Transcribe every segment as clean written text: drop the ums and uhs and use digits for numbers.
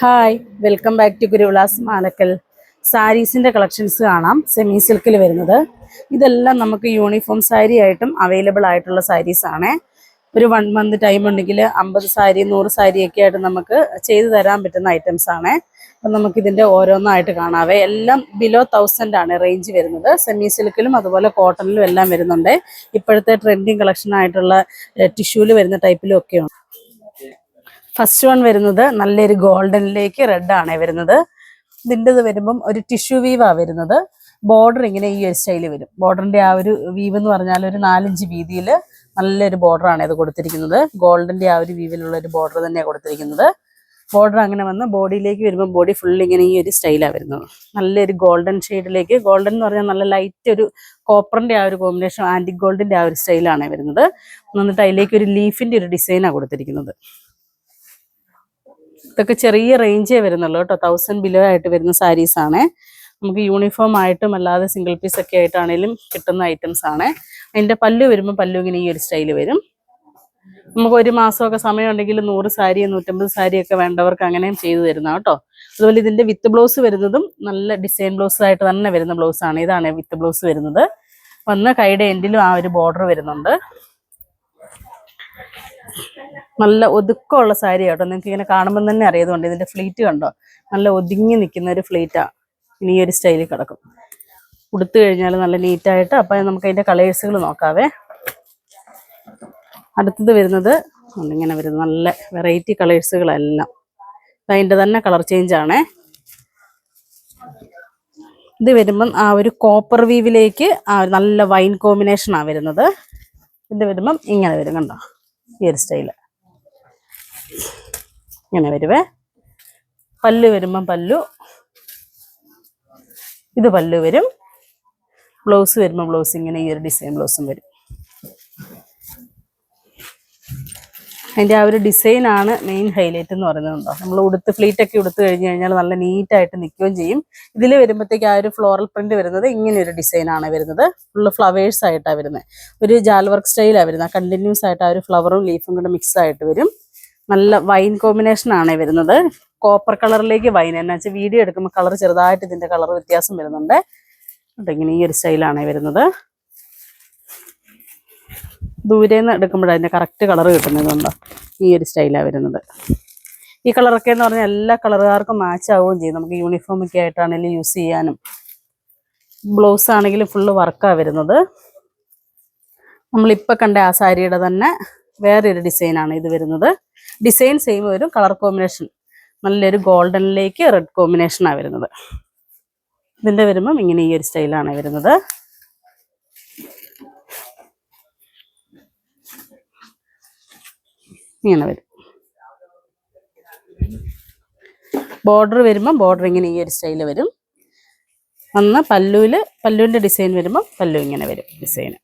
Hi, welcome back to Guruvilas Malakkal. സാരീസിൻ്റെ collections കാണാം. Semi സിൽക്കിൽ വരുന്നത് ഇതെല്ലാം നമുക്ക് യൂണിഫോം സാരി ആയിട്ടും അവൈലബിൾ ആയിട്ടുള്ള സാരീസാണ്. ഒരു 1 മന്ത് ടൈം ഉണ്ടെങ്കിൽ 50 സാരി 100 സാരിയൊക്കെ ആയിട്ട് നമുക്ക് ചെയ്തു തരാൻ പറ്റുന്ന ഐറ്റംസ് ആണ്. അപ്പം നമുക്കിതിൻ്റെ ഓരോന്നായിട്ട് കാണാവേ. എല്ലാം ബിലോ 1000 ആണ് റേഞ്ച് വരുന്നത്. സെമി സിൽക്കിലും അതുപോലെ കോട്ടണിലും എല്ലാം വരുന്നുണ്ട്. ഇപ്പോഴത്തെ ട്രെൻഡിങ് കളക്ഷൻ ആയിട്ടുള്ള ടിഷ്യൂല് വരുന്ന ടൈപ്പിലും ഒക്കെയുണ്ട്. ഫസ്റ്റ് വൺ വരുന്നത് നല്ലൊരു ഗോൾഡനിലേക്ക് റെഡ് ആണ് വരുന്നത്. ഇതിൻ്റെത് വരുമ്പം ഒരു ടിഷ്യൂ വീവാണ് വരുന്നത്. ബോർഡർ ഇങ്ങനെ ഈ ഒരു സ്റ്റൈൽ വരും. ബോർഡറിൻ്റെ ആ ഒരു വീവ് എന്ന് പറഞ്ഞാൽ ഒരു 4-5 വീതിയിൽ നല്ലൊരു ബോർഡറാണ് ഇത് കൊടുത്തിരിക്കുന്നത്. ഗോൾഡിൻ്റെ ആ ഒരു വീവിലുള്ള ഒരു ബോർഡർ തന്നെയാണ് കൊടുത്തിരിക്കുന്നത്. ബോർഡർ അങ്ങനെ വന്ന് ബോഡിയിലേക്ക് വരുമ്പോൾ ബോഡി ഫുൾ ഇങ്ങനെ ഈ ഒരു സ്റ്റൈലാണ് വരുന്നത്. നല്ലൊരു ഗോൾഡൻ ഷെയ്ഡിലേക്ക്, ഗോൾഡൻ എന്ന് പറഞ്ഞാൽ നല്ല ലൈറ്റ് ഒരു കോപ്പറിൻ്റെ ആ ഒരു കോമ്പിനേഷൻ, ആൻറ്റിക് ഗോൾഡിൻ്റെ ആ ഒരു സ്റ്റൈലാണ് വരുന്നത്. എന്നിട്ട് അതിലേക്ക് ഒരു ലീഫിൻ്റെ ഒരു ഡിസൈനാണ് കൊടുത്തിരിക്കുന്നത്. ഇതൊക്കെ ചെറിയ റേഞ്ചേ വരുന്നുള്ളൂ കേട്ടോ. 1000 ബിലോ ആയിട്ട് വരുന്ന സാരീസാണ്. നമുക്ക് യൂണിഫോം ആയിട്ടും അല്ലാതെ സിംഗിൾ പീസ് ഒക്കെ ആയിട്ടാണെങ്കിലും കിട്ടുന്ന ഐറ്റംസ് ആണ്. അതിൻ്റെ പല്ലു വരുമ്പോൾ പല്ലു ഇങ്ങനെ ഈ ഒരു സ്റ്റൈല് വരും. നമുക്ക് ഒരു മാസമൊക്കെ സമയം ഉണ്ടെങ്കിൽ 100 സാരി 150 സാരിയൊക്കെ വേണ്ടവർക്ക് അങ്ങനെയും ചെയ്തു തരുന്ന കേട്ടോ. അതുപോലെ ഇതിൻ്റെ വിത്ത് ബ്ലൗസ് വരുന്നതും നല്ല ഡിസൈൻ ബ്ലൗസ് ആയിട്ട് തന്നെ വരുന്ന ബ്ലൗസാണ്. ഇതാണ് വിത്ത് ബ്ലൗസ് വരുന്നത്. വന്ന് കൈയുടെ എൻഡിലും ആ ഒരു ബോർഡർ വരുന്നുണ്ട്. നല്ല ഒതുക്കമുള്ള സാരി കേട്ടോ. നിങ്ങൾക്ക് ഇങ്ങനെ കാണുമ്പോൾ തന്നെ അറിയാതുകൊണ്ട് ഇതിൻ്റെ ഫ്ലീറ്റ് കണ്ടോ, നല്ല ഒതുങ്ങി നിൽക്കുന്ന ഒരു ഫ്ലീറ്റാണ്. ഇനി ഈ ഒരു സ്റ്റൈലിൽ കിടക്കും. ഉടുത്തു കഴിഞ്ഞാൽ നല്ല നീറ്റായിട്ട്. അപ്പം നമുക്ക് അതിൻ്റെ കളേഴ്സുകൾ നോക്കാവേ. അടുത്തത് വരുന്നത് ഇങ്ങനെ വരുന്നത് നല്ല വെറൈറ്റി കളേഴ്സുകളെല്ലാം. അതിൻ്റെ തന്നെ കളർ ചേഞ്ച് ആണേ. ഇത് വരുമ്പം ആ ഒരു കോപ്പർ വീവിലേക്ക് ആ നല്ല വൈൻ കോമ്പിനേഷനാണ് വരുന്നത്. ഇത് വരുമ്പം ഇങ്ങനെ വരും കണ്ടോ, ഈ ഒരു സ്റ്റൈല് ഇങ്ങനെ വരുവേ. പല്ലു വരുമ്പം പല്ലു, ഇത് പല്ലു വരും. ബ്ലൗസ് വരുമ്പോൾ ബ്ലൗസ് ഇങ്ങനെ ഈ ഒരു ഡിസൈൻ ബ്ലൗസും വരും. അതിൻ്റെ ആ ഒരു ഡിസൈനാണ് മെയിൻ ഹൈലൈറ്റ് എന്ന് പറയുന്നുണ്ടോ. നമ്മൾ ഫ്ലീറ്റൊക്കെ ഉടുത്ത് കഴിഞ്ഞ് കഴിഞ്ഞാൽ നല്ല നീറ്റായിട്ട് നിൽക്കുകയും ചെയ്യും. ഇതിൽ വരുമ്പോഴത്തേക്ക് ആ ഒരു ഫ്ലോറൽ പ്രിന്റ് വരുന്നത് ഇങ്ങനെ ഒരു ഡിസൈനാണ് വരുന്നത്. ഫുള്ള് ഫ്ലവേഴ്സ് ആയിട്ടാണ് വരുന്നത്. ഒരു ജാൽ വർക്ക് സ്റ്റൈലാണ് വരുന്നത്. കണ്ടിന്യൂസ് ആയിട്ട് ആ ഒരു ഫ്ലവറും ലീഫും കൂടെ മിക്സ് ആയിട്ട് വരും. നല്ല വൈൻ കോമ്പിനേഷനാണ് വരുന്നത്. കോപ്പർ കളറിലേക്ക് വൈൻ എന്നാ വെച്ചാൽ വീഡിയോ എടുക്കുമ്പോൾ കളർ ചെറുതായിട്ട് ഇതിൻ്റെ കളർ വ്യത്യാസം വരുന്നുണ്ട്. ഇങ്ങനെ ഈ ഒരു സ്റ്റൈലാണ് വരുന്നത്. ദൂരെ നിന്ന് എടുക്കുമ്പോഴാണ് അതിൻ്റെ കറക്റ്റ് കളർ കിട്ടുന്നതുണ്ടോ, ഈ ഒരു സ്റ്റൈലാണ് വരുന്നത്. ഈ കളറൊക്കെ എന്ന് പറഞ്ഞാൽ എല്ലാ കളറുകാർക്കും മാച്ച് ആവുകയും ചെയ്യും. നമുക്ക് യൂണിഫോം ഒക്കെ ആയിട്ടാണെങ്കിലും യൂസ് ചെയ്യാനും. ബ്ലൗസ് ആണെങ്കിലും ഫുള്ള് വർക്കാണ് വരുന്നത്. നമ്മളിപ്പോൾ കണ്ട ആ സാരിയുടെ തന്നെ വേറൊരു ഡിസൈനാണ് ഇത് വരുന്നത്. ഡിസൈൻ സെയിം വരും, കളർ കോമ്പിനേഷൻ നല്ലൊരു ഗോൾഡനിലേക്ക് റെഡ് കോമ്പിനേഷനാണ് വരുന്നത്. ഇതിൻ്റെ വരുമ്പം ഇങ്ങനെ ഈ ഒരു സ്റ്റൈലാണ് വരുന്നത്. ഇങ്ങനെ വരും. ബോർഡർ വരുമ്പം ബോർഡർ ഇങ്ങനെ ഈ ഒരു സ്റ്റൈല് വരും. അന്ന് പല്ലുവിൻ്റെ ഡിസൈൻ വരുമ്പം പല്ലു ഇങ്ങനെ വരും ഡിസൈന്.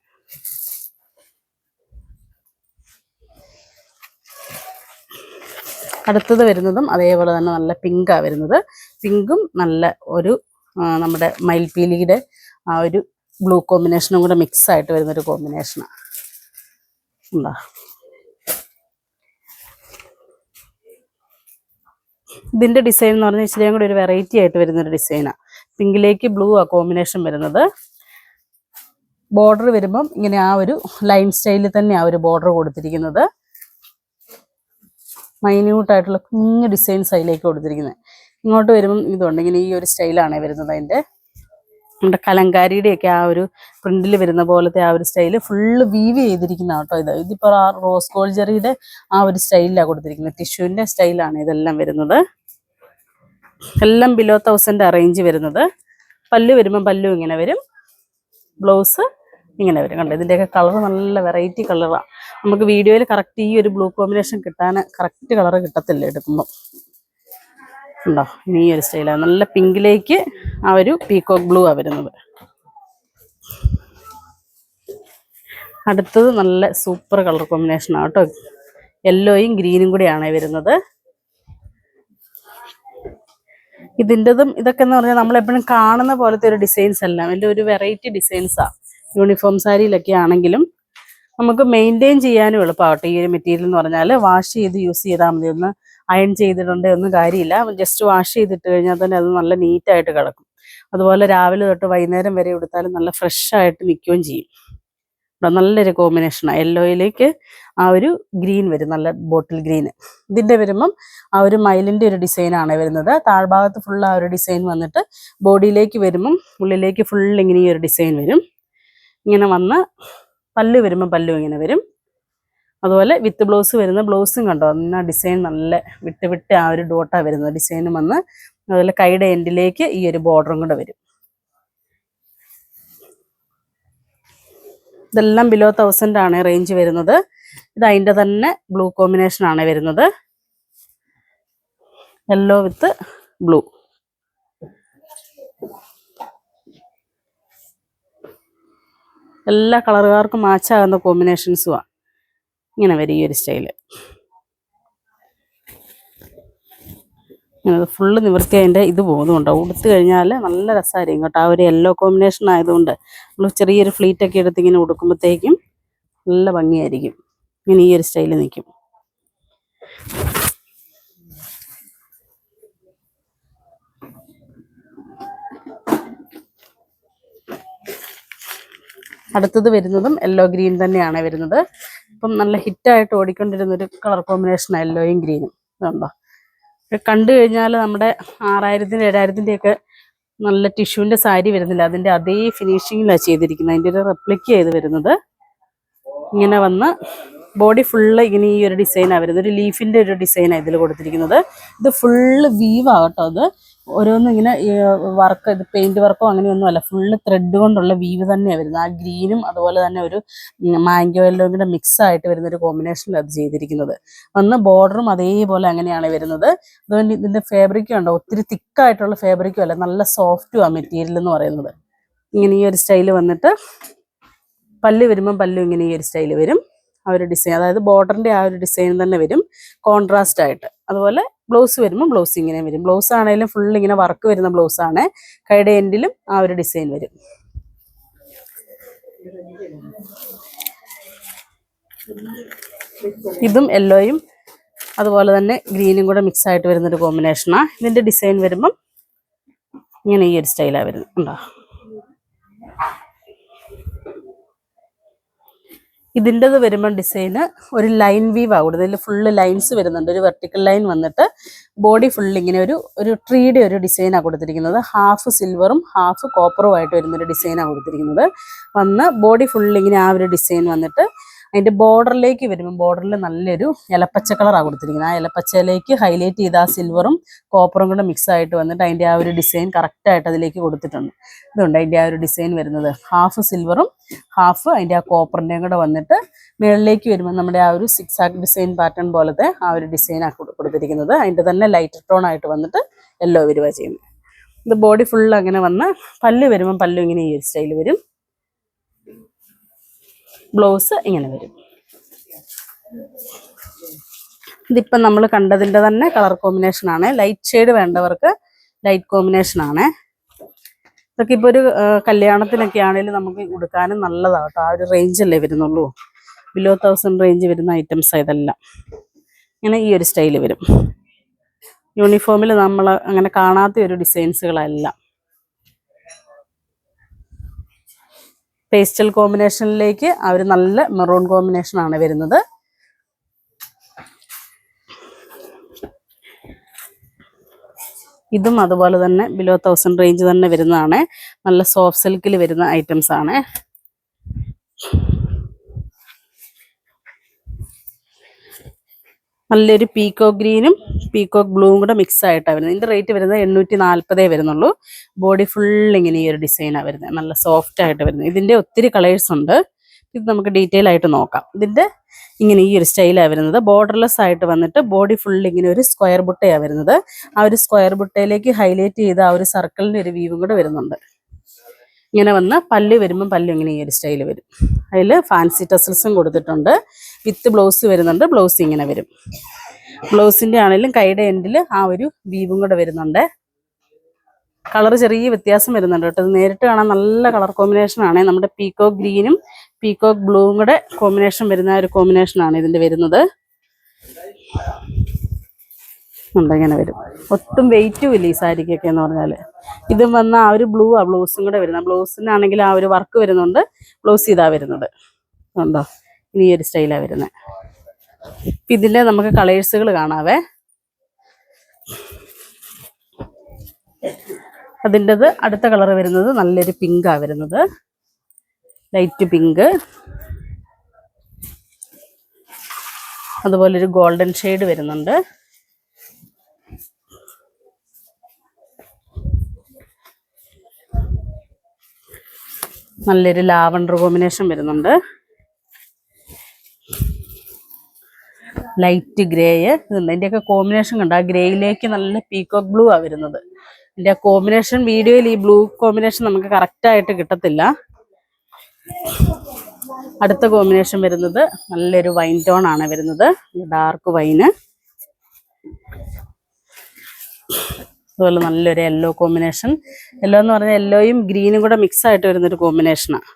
അടുത്തത് വരുന്നതും അതേപോലെ തന്നെ നല്ല പിങ്കാണ് വരുന്നത്. പിങ്കും നല്ല ഒരു നമ്മുടെ മയിൽപീലിയുടെ ആ ഒരു ബ്ലൂ കോമ്പിനേഷനും കൂടെ മിക്സ് ആയിട്ട് വരുന്നൊരു കോമ്പിനേഷനാണ്. ഉണ്ടോ, ഇതിൻ്റെ ഡിസൈൻ എന്ന് പറഞ്ഞാൽ ഇച്ചിരിയും കൂടി ഒരു വെറൈറ്റി ആയിട്ട് വരുന്നൊരു ഡിസൈനാണ്. പിങ്കിലേക്ക് ബ്ലൂ ആ കോമ്പിനേഷൻ വരുന്നത്. ബോർഡർ വരുമ്പം ഇങ്ങനെ ആ ഒരു ലൈൻ സ്റ്റൈലിൽ തന്നെ ആ ഒരു ബോർഡർ കൊടുത്തിരിക്കുന്നത്. മൈന്യൂട്ടായിട്ടുള്ള കുഞ്ഞു ഡിസൈൻസ് അതിലേക്ക് കൊടുത്തിരിക്കുന്നത്. ഇങ്ങോട്ട് വരുമ്പം ഇതുണ്ട് ഇങ്ങനെ ഈ ഒരു സ്റ്റൈലാണ് വരുന്നത്. അതിൻ്റെ നമ്മുടെ കലങ്കാരിയുടെയൊക്കെ ആ ഒരു പ്രിന്റിൽ വരുന്ന പോലത്തെ ആ ഒരു സ്റ്റൈല് ഫുള്ള് വീവ് ചെയ്തിരിക്കുന്ന കേട്ടോ. ഇതിപ്പോൾ ആ റോസ് ഗോൾഡ് ജെറിയുടെ ആ ഒരു സ്റ്റൈലിലാണ് കൊടുത്തിരിക്കുന്നത്. ടിഷ്യൂവിൻ്റെ സ്റ്റൈലാണ് ഇതെല്ലാം വരുന്നത്. എല്ലാം ബിലോ 1000 റേഞ്ച് വരുന്നത്. പല്ലു വരുമ്പം പല്ലു ഇങ്ങനെ വരും. ബ്ലൗസ് ഇങ്ങനെ വരും. കണ്ടോ, ഇതിൻ്റെയൊക്കെ കളർ നല്ല വെറൈറ്റി കളറാണ്. നമുക്ക് വീഡിയോയിൽ കറക്റ്റ് ഈ ഒരു ബ്ലൂ കോമ്പിനേഷൻ കിട്ടാൻ കറക്റ്റ് കളർ കിട്ടത്തില്ല എടുക്കുമ്പം. ഉണ്ടോ, ഇനി ഈ ഒരു സ്റ്റൈലാണ്. നല്ല പിങ്കിലേക്ക് ആ ഒരു പീകോക്ക് ബ്ലൂ ആണ് വരുന്നത്. അടുത്തത് നല്ല സൂപ്പർ കളർ കോമ്പിനേഷനാണ് കേട്ടോ. യെല്ലോയും ഗ്രീനും കൂടിയാണ് വരുന്നത്. ഇതിൻ്റെതും ഇതൊക്കെ എന്ന് പറഞ്ഞാൽ നമ്മളെപ്പോഴും കാണുന്ന പോലത്തെ ഒരു ഡിസൈൻസ് അല്ല. അതിൻ്റെ ഒരു വെറൈറ്റി ഡിസൈൻസാണ്. യൂണിഫോം സാരിയിലൊക്കെ ആണെങ്കിലും നമുക്ക് മെയിൻറ്റെയിൻ ചെയ്യാനും എളുപ്പമാവട്ടെ. ഈ ഒരു മെറ്റീരിയൽ എന്ന് പറഞ്ഞാൽ വാഷ് ചെയ്ത് യൂസ് ചെയ്താൽ മതി. ഒന്ന് അയൺ ചെയ്തിട്ടുണ്ടെങ്കിൽ ഒന്നും കാര്യമില്ല. ജസ്റ്റ് വാഷ് ചെയ്തിട്ട് കഴിഞ്ഞാൽ തന്നെ അത് നല്ല നീറ്റായിട്ട് കിടക്കും. അതുപോലെ രാവിലെ തൊട്ട് വൈകുന്നേരം വരെ എടുത്താലും നല്ല ഫ്രഷ് ആയിട്ട് നിൽക്കുകയും ചെയ്യും. നല്ലൊരു കോമ്പിനേഷനാണ്. യെല്ലോയിലേക്ക് ആ ഒരു ഗ്രീൻ വരും, നല്ല ബോട്ടിൽ ഗ്രീന്. ഇതിൻ്റെ വരുമ്പം ആ ഒരു മയിലിൻ്റെ ഒരു ഡിസൈനാണ് വരുന്നത്. താഴ്ഭാഗത്ത് ഫുൾ ആ ഒരു ഡിസൈൻ വന്നിട്ട് ബോഡിയിലേക്ക് വരുമ്പം ഉള്ളിലേക്ക് ഫുൾ ഇങ്ങനെ ഈ ഒരു ഡിസൈൻ വരും. ഇങ്ങനെ വന്ന് പല്ല് വരുമ്പം പല്ലും ഇങ്ങനെ വരും. അതുപോലെ വിത്ത് ബ്ലൗസ് വരുന്ന ബ്ലൗസും കണ്ടോ, എന്നാൽ ഡിസൈൻ നല്ല വിട്ട് വിട്ട് ആ ഒരു ഡോട്ടാണ് വരുന്നത് ഡിസൈനും വന്ന്. അതുപോലെ കൈയുടെ എൻഡിലേക്ക് ഈ ഒരു ബോർഡറും കൂടെ വരും. ഇതെല്ലാം ബിലോ 1000 ആണ് റേഞ്ച് വരുന്നത്. ഇത് അതിൻ്റെ തന്നെ ബ്ലൂ കോമ്പിനേഷൻ ആണ് വരുന്നത്, യെല്ലോ വിത്ത് ബ്ലൂ. എല്ലാ കളറുകാർക്കും മാച്ചാകുന്ന കോമ്പിനേഷൻസുമാണ്. ഇങ്ങനെ വരും ഈ ഒരു സ്റ്റൈല്. ഫുള്ള് നിവർത്തി അതിൻ്റെ ഇത് പോകുന്നുണ്ടോ, ഉടുത്ത് കഴിഞ്ഞാൽ നല്ല രസമായിരിക്കും കേട്ടോ. ആ ഒരു യെല്ലോ കോമ്പിനേഷൻ ആയതുകൊണ്ട് നമ്മൾ ചെറിയൊരു ഫ്ലീറ്റൊക്കെ എടുത്ത് ഇങ്ങനെ ഉടുക്കുമ്പോഴത്തേക്കും നല്ല ഭംഗിയായിരിക്കും. ഇങ്ങനെ ഈ ഒരു സ്റ്റൈല് നിൽക്കും. അടുത്തത് വരുന്നതും യെല്ലോ ഗ്രീൻ തന്നെയാണ് വരുന്നത്. ഇപ്പം നല്ല ഹിറ്റായിട്ട് ഓടിക്കൊണ്ടിരുന്നൊരു കളർ കോമ്പിനേഷനാണ് യെല്ലോയും ഗ്രീനും. ഇതുണ്ടോ, കണ്ടു കഴിഞ്ഞാൽ നമ്മുടെ 6000-ൻ്റെ 7000-ൻ്റെ നല്ല ടിഷ്യൂവിൻ്റെ സാരി വരുന്നില്ല, അതിൻ്റെ അതേ ഫിനിഷിങ്ങിലാണ് ചെയ്തിരിക്കുന്നത്. അതിൻ്റെ ഒരു റെപ്ലിക്ക ചെയ്ത് വരുന്നത്. ഇങ്ങനെ വന്ന് ബോഡി ഫുള്ള് ഇങ്ങനെ ഈ ഒരു ഡിസൈനാണ് വരുന്നത്. ഒരു ലീഫിൻ്റെ ഒരു ഡിസൈനാണ് ഇതിൽ കൊടുത്തിരിക്കുന്നത്. ഇത് ഫുള്ള് വീവാകട്ടോ. അത് ഓരോന്നും ഇങ്ങനെ വർക്ക്, ഇത് പെയിൻറ് വർക്കോ അങ്ങനെയൊന്നും അല്ല, ഫുള്ള് ത്രെഡ് കൊണ്ടുള്ള വീവ് തന്നെയാണ് വരുന്നത്. ആ ഗ്രീനും അതുപോലെ തന്നെ ഒരു മാംഗോ യെല്ലോയും കൂടെ മിക്സ് ആയിട്ട് വരുന്നൊരു കോമ്പിനേഷനിൽ അത് ചെയ്തിരിക്കുന്നത്. അന്ന് ബോർഡറും അതേപോലെ അങ്ങനെയാണ് വരുന്നത്. അതുകൊണ്ട് ഇതിൻ്റെ ഫാബ്രിക്കും ഉണ്ടോ, ഒത്തിരി തിക്കായിട്ടുള്ള ഫാബ്രിക്കും അല്ല, നല്ല സോഫ്റ്റും ആ മെറ്റീരിയൽ എന്ന് പറയുന്നത്. ഇങ്ങനെ ഈ ഒരു സ്റ്റൈല് വന്നിട്ട് പല്ല് വരുമ്പം പല്ലും ഇങ്ങനെ ഈ ഒരു സ്റ്റൈല് വരും. ആ ഒരു ഡിസൈൻ, അതായത് ബോർഡറിൻ്റെ ആ ഒരു ഡിസൈൻ തന്നെ വരും കോൺട്രാസ്റ്റ് ആയിട്ട്. അതുപോലെ ബ്ലൗസ് വരുമ്പോൾ ബ്ലൗസ് ഇങ്ങനെ വരും. ബ്ലൗസ് ആണെങ്കിലും ഫുൾ ഇങ്ങനെ വർക്ക് വരുന്ന ബ്ലൗസാണ്. കൈയുടെ എൻഡിലും ആ ഒരു ഡിസൈൻ വരും. ഇതും യെല്ലോയും അതുപോലെ തന്നെ ഗ്രീനും കൂടെ മിക്സ് ആയിട്ട് വരുന്നൊരു കോമ്പിനേഷനാണ്. ഇതിൻ്റെ ഡിസൈൻ വരുമ്പം ഇങ്ങനെ ഈ ഒരു സ്റ്റൈലാണ് വരുന്നത്. ഉണ്ടോ, ഇതിൻ്റെത് വരുമ്പം ഡിസൈന് ഒരു ലൈൻ വീവാണ് കൂടുതൽ. ഫുള്ള് ലൈൻസ് വരുന്നുണ്ട്. ഒരു വെർട്ടിക്കൽ ലൈൻ വന്നിട്ട് ബോഡി ഫുള്ള് ഇങ്ങനെ ഒരു ട്രീയുടെ ഒരു ഡിസൈനാണ് കൊടുത്തിരിക്കുന്നത്. ഹാഫ് സിൽവറും ഹാഫ് കോപ്പറും ആയിട്ട് വരുന്നൊരു ഡിസൈനാണ് കൊടുത്തിരിക്കുന്നത്. വന്ന് ബോഡി ഫുള്ളിങ്ങനെ ആ ഒരു ഡിസൈൻ വന്നിട്ട് അതിൻ്റെ ബോർഡറിലേക്ക് വരുമ്പോൾ ബോർഡറിൽ നല്ലൊരു ഇലപ്പച്ച കളറാണ് കൊടുത്തിരിക്കുന്നത്. ആ ഇലപ്പച്ചയിലേക്ക് ഹൈലൈറ്റ് ചെയ്ത് ആ സിൽവറും കോപ്പറും കൂടെ മിക്സ് ആയിട്ട് വന്നിട്ട് അതിൻ്റെ ആ ഒരു ഡിസൈൻ കറക്റ്റായിട്ട് അതിലേക്ക് കൊടുത്തിട്ടുണ്ട്. ഇതുണ്ട് അതിൻ്റെ ആ ഒരു ഡിസൈൻ വരുന്നത്. ഹാഫ് സിൽവറും ഹാഫ് അതിൻ്റെ ആ കോപ്പറിൻ്റെയും കൂടെ വന്നിട്ട് മുകളിലേക്ക് വരുമ്പോൾ നമ്മുടെ ആ ഒരു സിക്സാക് ഡിസൈൻ പാറ്റേൺ പോലത്തെ ആ ഒരു ഡിസൈനാണ് കൊടുത്തിരിക്കുന്നത്. അതിൻ്റെ തന്നെ ലൈറ്റ് ടോൺ ആയിട്ട് വന്നിട്ട് യെല്ലോ വരുക ചെയ്യുന്നത്. ഇത് ബോഡി ഫുള്ള് അങ്ങനെ വന്ന് പല്ല് വരുമ്പം പല്ലും ഇങ്ങനെ ഈ ഒരു സ്റ്റൈൽ വരും. ബ്ലൗസ് ഇങ്ങനെ വരും. ഇതിപ്പം നമ്മൾ കണ്ടതിൻ്റെ തന്നെ കളർ കോമ്പിനേഷനാണ്. ലൈറ്റ് ഷെയ്ഡ് വേണ്ടവർക്ക് ലൈറ്റ് കോമ്പിനേഷനാണ്. ഇതൊക്കെ ഇപ്പോൾ ഒരു കല്യാണത്തിനൊക്കെ ആണെങ്കിലും നമുക്ക് ഉടുക്കാനും നല്ലതാണ് കേട്ടോ. ആ ഒരു റേഞ്ചല്ലേ വരുന്നുള്ളൂ, ബിലോ 1000 റേഞ്ച് വരുന്ന ഐറ്റംസ് ഇതെല്ലാം. ഇങ്ങനെ ഈ ഒരു സ്റ്റൈല് വരും. യൂണിഫോമിൽ നമ്മൾ അങ്ങനെ കാണാത്ത ഒരു ഡിസൈൻസുകളെല്ലാം. പേസ്റ്റൽ കോമ്പിനേഷനിലേക്ക് ആ ഒരു നല്ല മെറൂൺ കോമ്പിനേഷനാണ് വരുന്നത്. ഇതും അതുപോലെ തന്നെ ബിലോ 1000 റേഞ്ച് തന്നെ വരുന്നതാണ്. നല്ല സോഫ്റ്റ് സിൽക്കിൽ വരുന്ന ഐറ്റംസ് ആണ്. നല്ലൊരു പീക്കോക്ക് ഗ്രീനും പീക്കോക്ക് ബ്ലൂവും കൂടെ മിക്സ് ആയിട്ടാണ് വരുന്നത്. ഇതിൻ്റെ റേറ്റ് വരുന്നത് 840 വരുന്നുള്ളൂ. ബോഡി ഫുൾ ഇങ്ങനെ ഈ ഒരു ഡിസൈനാണ് വരുന്നത്, നല്ല സോഫ്റ്റ് ആയിട്ട് വരുന്നത്. ഇതിൻ്റെ ഒത്തിരി കളേഴ്സ് ഉണ്ട്. ഇത് നമുക്ക് ഡീറ്റെയിൽ ആയിട്ട് നോക്കാം. ഇതിൻ്റെ ഇങ്ങനെ ഈ ഒരു സ്റ്റൈലാണ് വരുന്നത്. ബോർഡർലെസ് ആയിട്ട് വന്നിട്ട് ബോഡി ഫുൾ ഇങ്ങനെ ഒരു സ്ക്വയർ ബുട്ടയാണ് വരുന്നത്. ആ ഒരു സ്ക്വയർ ബുട്ടയിലേക്ക് ഹൈലൈറ്റ് ചെയ്ത് ആ ഒരു സർക്കിളിൻ്റെ ഒരു വീവും കൂടെ വരുന്നുണ്ട്. ഇങ്ങനെ വന്ന് പല്ല് വരുമ്പം പല്ല് ഇങ്ങനെ ഈ ഒരു സ്റ്റൈൽ വരും. അതിൽ ഫാൻസി ടസൽസും കൊടുത്തിട്ടുണ്ട്. വിത്ത് ബ്ലൗസ് വരുന്നുണ്ട്. ബ്ലൗസ് ഇങ്ങനെ വരും. ബ്ലൗസിൻ്റെ ആണെങ്കിലും കൈയുടെ എൻഡിൽ ആ ഒരു വീവും കൂടെ വരുന്നുണ്ട്. കളർ ചെറിയ വ്യത്യാസം വരുന്നുണ്ട് കേട്ടോ. ഇത് നേരിട്ട് കാണാൻ നല്ല കളർ കോമ്പിനേഷനാണ്. നമ്മുടെ പീക്കോക്ക് ഗ്രീനും പീക്കോക്ക് ബ്ലൂവും കൂടെ കോമ്പിനേഷൻ വരുന്ന ഒരു കോമ്പിനേഷനാണ് ഇതിൻ്റെ വരുന്നത്. ഉണ്ട്, ഇങ്ങനെ വരും. ഒട്ടും വെയിറ്റും ഇല്ല ഈ സാരിക്കൊക്കെ എന്ന് പറഞ്ഞാൽ. ഇതും വന്ന ആ ഒരു ബ്ലൂ ആ ബ്ലൗസും കൂടെ വരുന്നത്. ബ്ലൗസിനാണെങ്കിൽ ആ ഒരു വർക്ക് വരുന്നുണ്ട്, ബ്ലൗസ് ഇതാ വരുന്നത് ഉണ്ടോ. ഇനി ഈ ഒരു സ്റ്റൈലാണ് വരുന്നത്. ഇതിൻ്റെ നമുക്ക് കളേഴ്സുകൾ കാണാവേ. അതിൻ്റെത് അടുത്ത കളർ വരുന്നത് നല്ലൊരു പിങ്കാണ് വരുന്നത്, ലൈറ്റ് പിങ്ക്. അതുപോലെ ഒരു ഗോൾഡൻ ഷെയ്ഡ് വരുന്നുണ്ട്. നല്ലൊരു ലാവണ്ടർ കോമ്പിനേഷൻ വരുന്നുണ്ട്. Light grey. ഇതിൻ്റെയൊക്കെ കോമ്പിനേഷൻ കണ്ടോ, ആ ഗ്രേയിലേക്ക് നല്ല പീകോക്ക് ബ്ലൂ ആണ് വരുന്നത്. ഇതിൻ്റെ കോമ്പിനേഷൻ വീഡിയോയിൽ ഈ ബ്ലൂ കോമ്പിനേഷൻ നമുക്ക് കറക്റ്റായിട്ട് കിട്ടത്തില്ല. അടുത്ത കോമ്പിനേഷൻ വരുന്നത് നല്ലൊരു വൈൻ ടോൺ ആണ് വരുന്നത്, ഡാർക്ക് വൈന്. അതുപോലെ നല്ലൊരു യെല്ലോ കോമ്പിനേഷൻ. യെല്ലോ എന്ന് പറഞ്ഞാൽ യെല്ലോയും ഗ്രീനും കൂടെ മിക്സ് ആയിട്ട് വരുന്നൊരു കോമ്പിനേഷനാണ്.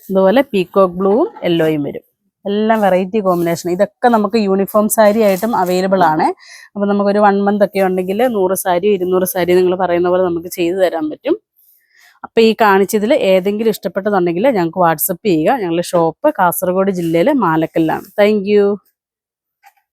അതുപോലെ പീകോക്ക് ബ്ലൂവും യെല്ലോയും വരും. എല്ലാം വെറൈറ്റി കോമ്പിനേഷൻ. ഇതൊക്കെ നമുക്ക് യൂണിഫോം സാരി ആയിട്ടും അവൈലബിൾ ആണ്. അപ്പോൾ നമുക്കൊരു 1 മന്ത് ഒക്കെ ഉണ്ടെങ്കിൽ 100 സാരി 200 സാരി നിങ്ങൾ പറയുന്ന പോലെ നമുക്ക് ചെയ്തു തരാൻ പറ്റും. അപ്പോൾ ഈ കാണിച്ചതിൽ ഏതെങ്കിലും ഇഷ്ടപ്പെട്ടതുണ്ടെങ്കിൽ ഞങ്ങൾക്ക് വാട്സപ്പ് ചെയ്യുക. ഞങ്ങളുടെ ഷോപ്പ് കാസർഗോഡ് ജില്ലയിലെ മാലക്കല്ലാണ്. താങ്ക്